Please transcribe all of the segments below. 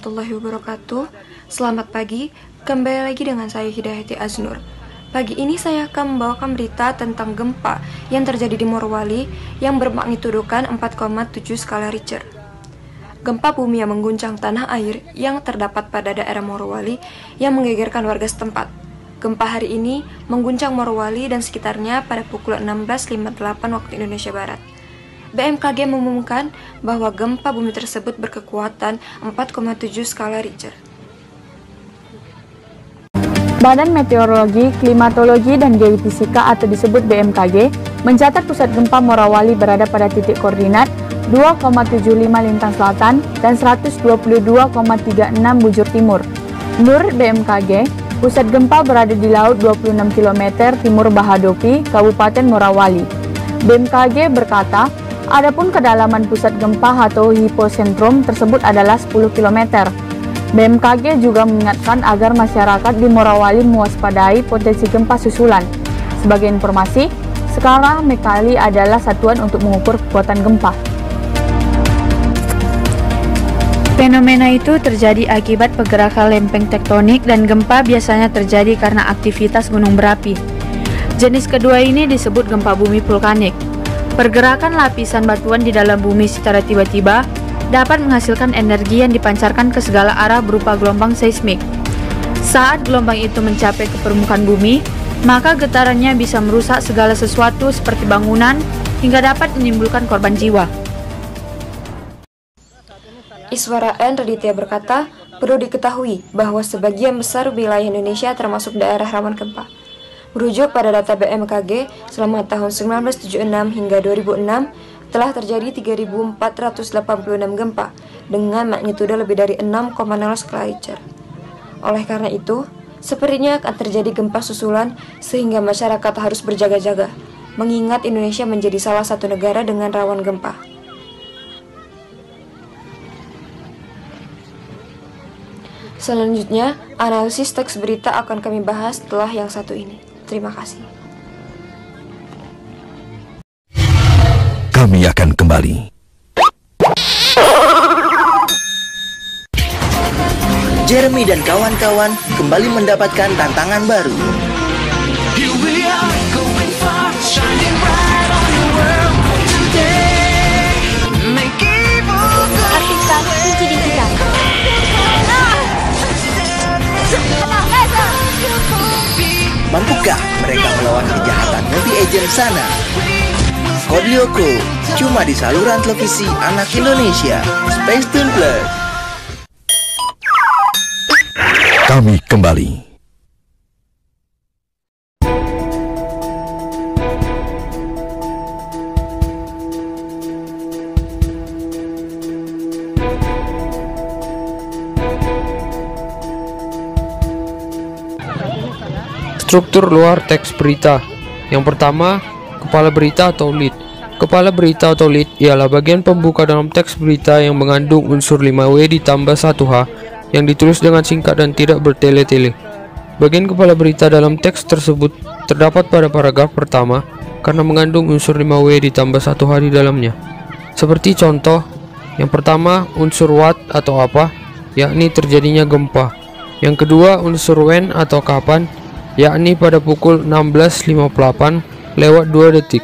warahmatullahi wabarakatuh. Selamat pagi, kembali lagi dengan saya Hidayati Aznur. Pagi ini saya akan membawakan berita tentang gempa yang terjadi di Morowali yang bermagnitudokan 4,7 skala Richter. Gempa bumi yang mengguncang tanah air yang terdapat pada daerah Morowali yang menggegerkan warga setempat. Gempa hari ini mengguncang Morowali dan sekitarnya pada pukul 16.58 waktu Indonesia Barat. BMKG mengumumkan bahwa gempa bumi tersebut berkekuatan 4,7 skala Richter. Badan Meteorologi, Klimatologi, dan Geofisika atau disebut BMKG mencatat pusat gempa Morowali berada pada titik koordinat 2,75 lintang selatan dan 122,36 bujur timur. Menurut BMKG, pusat gempa berada di laut 26 km timur Bahadopi, Kabupaten Morowali. BMKG berkata, adapun kedalaman pusat gempa atau hipocentrum tersebut adalah 10 km. BMKG juga mengingatkan agar masyarakat di Morowali mewaspadai potensi gempa susulan. Sebagai informasi, sekarang Mekali adalah satuan untuk mengukur kekuatan gempa. Fenomena itu terjadi akibat pergerakan lempeng tektonik dan gempa biasanya terjadi karena aktivitas gunung berapi. Jenis kedua ini disebut gempa bumi vulkanik. Pergerakan lapisan batuan di dalam bumi secara tiba-tiba dapat menghasilkan energi yang dipancarkan ke segala arah berupa gelombang seismik. Saat gelombang itu mencapai ke permukaan bumi, maka getarannya bisa merusak segala sesuatu seperti bangunan hingga dapat menimbulkan korban jiwa. Iswara N. Raditya berkata, perlu diketahui bahwa sebagian besar wilayah Indonesia termasuk daerah rawan gempa. Merujuk pada data BMKG, selama tahun 1976 hingga 2006, telah terjadi 3.486 gempa dengan magnitudo lebih dari 6,0 skala Richter. Oleh karena itu, sepertinya akan terjadi gempa susulan sehingga masyarakat harus berjaga-jaga, mengingat Indonesia menjadi salah satu negara dengan rawan gempa. Selanjutnya, analisis teks berita akan kami bahas setelah yang satu ini. Terima kasih. Kami akan kembali. Jeremy dan kawan-kawan kembali mendapatkan tantangan baru. Aktifkan kunci digital. Mampukah mereka melawan kejahatan multi-agent sana? Code Lyoko, cuma di saluran televisi anak Indonesia, Space Tune Plus. Kami kembali. Struktur luar teks berita. Yang pertama, kepala berita atau lead. Kepala berita atau lead ialah bagian pembuka dalam teks berita yang mengandung unsur 5W ditambah 1H yang ditulis dengan singkat dan tidak bertele-tele. Bagian kepala berita dalam teks tersebut terdapat pada paragraf pertama karena mengandung unsur 5W ditambah 1H di dalamnya. Seperti contoh, yang pertama unsur what atau apa, yakni terjadinya gempa. Yang kedua unsur when atau kapan, yakni pada pukul 16.58 lewat 2 detik.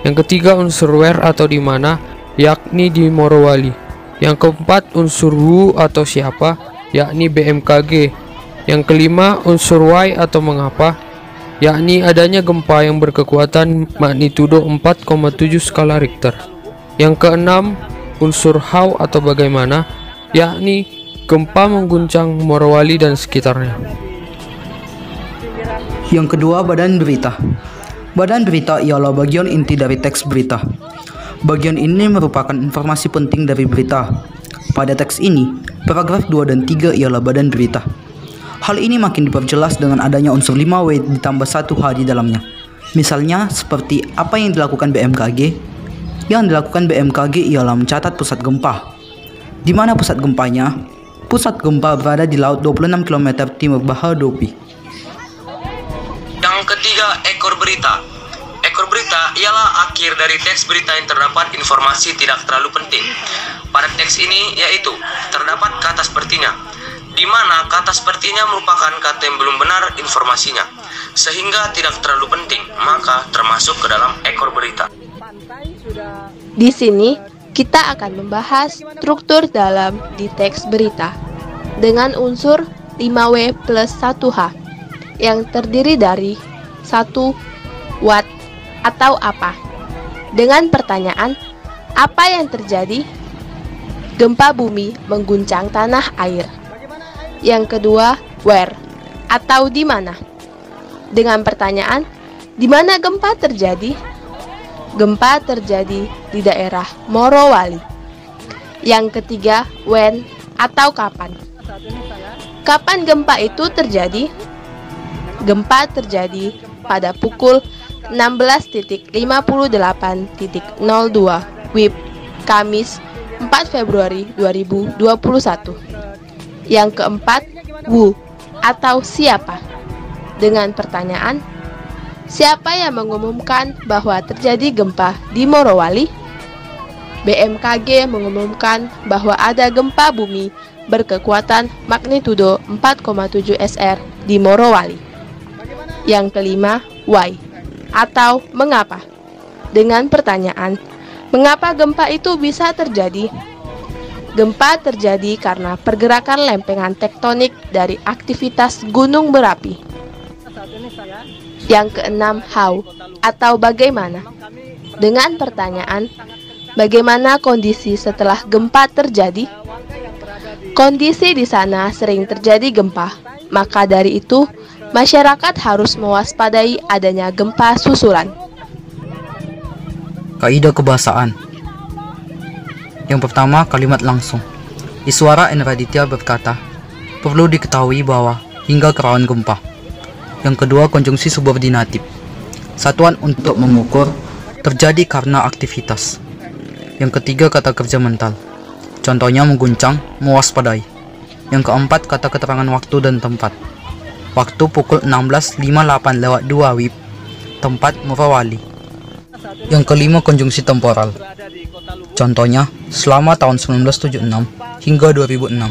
Yang ketiga unsur where atau di mana, yakni di Morowali. Yang keempat unsur who atau siapa, yakni BMKG. Yang kelima unsur why atau mengapa, yakni adanya gempa yang berkekuatan magnitudo 4,7 skala Richter. Yang keenam unsur how atau bagaimana, yakni gempa mengguncang Morowali dan sekitarnya. Yang kedua, badan berita. Badan berita ialah bagian inti dari teks berita. Bagian ini merupakan informasi penting dari berita. Pada teks ini, paragraf 2 dan 3 ialah badan berita. Hal ini makin diperjelas dengan adanya unsur 5W ditambah 1H di dalamnya. Misalnya, seperti apa yang dilakukan BMKG? Yang dilakukan BMKG ialah mencatat pusat gempa. Di mana pusat gempanya? Pusat gempa berada di laut 26 km timur Bahadopi. Yang ketiga, ekor berita. Ekor berita ialah akhir dari teks berita yang terdapat informasi tidak terlalu penting. pada teks ini yaitu terdapat kata sepertinya, di mana kata sepertinya merupakan kata yang belum benar informasinya, sehingga tidak terlalu penting, maka termasuk ke dalam ekor berita. Di sini kita akan membahas struktur dalam di teks berita dengan unsur 5W plus 1H yang terdiri dari 1. What atau apa, dengan pertanyaan apa yang terjadi. Gempa bumi mengguncang tanah air. Yang kedua, where atau di mana, dengan pertanyaan di mana gempa terjadi. Gempa terjadi di daerah Morowali. Yang ketiga, when atau kapan. Kapan gempa itu terjadi? Gempa terjadi pada pukul 16.58.02 WIB Kamis 4 Februari 2021. Yang keempat, who atau siapa, dengan pertanyaan siapa yang mengumumkan bahwa terjadi gempa di Morowali? BMKG mengumumkan bahwa ada gempa bumi berkekuatan magnitudo 4,7 SR di Morowali. Yang kelima, why atau mengapa, dengan pertanyaan mengapa gempa itu bisa terjadi? Gempa terjadi karena pergerakan lempengan tektonik dari aktivitas gunung berapi. Yang keenam, how atau bagaimana, dengan pertanyaan bagaimana kondisi setelah gempa terjadi? Kondisi di sana sering terjadi gempa, maka dari itu masyarakat harus mewaspadai adanya gempa susulan. Kaidah kebahasaan. Yang pertama, kalimat langsung. Iswara N. Raditya berkata, perlu diketahui bahwa hingga kerawan gempa. Yang kedua, konjungsi subordinatif. Satuan untuk mengukur, terjadi karena aktivitas. Yang ketiga, kata kerja mental. Contohnya mengguncang, mewaspadai. Yang keempat, kata keterangan waktu dan tempat. Waktu pukul 16.58 2 WIB. Tempat Morowali. Yang kelima, konjungsi temporal. Contohnya, selama tahun 1976 hingga 2006.